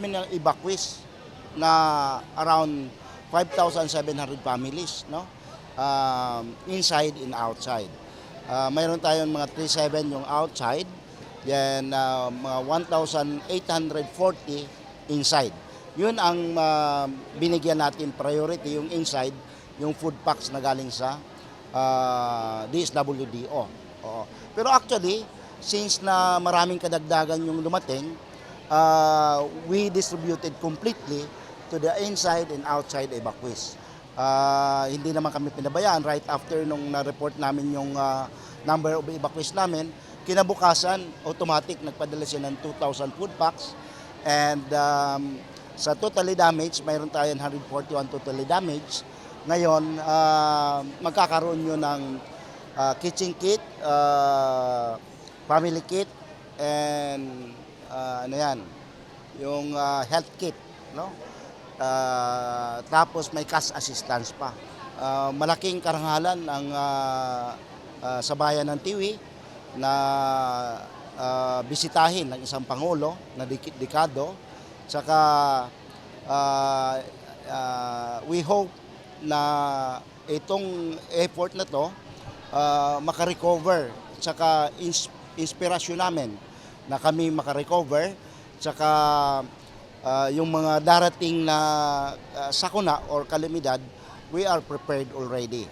kami ng evacuees na around 5,700 families, no? Inside and outside. Mayroon tayong mga 37 yung outside, then mga 1,840 inside. Yun ang binigyan natin priority, yung inside, yung food packs na galing sa DSWDO. Oo. Pero actually, since na maraming kadagdagan yung dumating, we distributed completely to the inside and outside evacuees. Hindi naman kami pinabayaan. Right after nung na-report namin yung number of evacuees namin, kinabukasan, automatic nagpadala siya ng 2,000 food packs. And sa totally damaged, mayroon tayong 141 totally damaged. Ngayon, magkakaroon yun ng kitchen kit, family kit, and ano yan, yung health kit, no? Tapos may cash assistance pa. Malaking karangalan ang sa bayan ng Tiwi na bisitahin ng isang Pangulo na dekado. Tsaka we hope na itong effort na to makarecover. Tsaka inspirasyon namin na kami makarecover. Tsaka yung mga darating na sakuna or kalamidad, we are prepared already.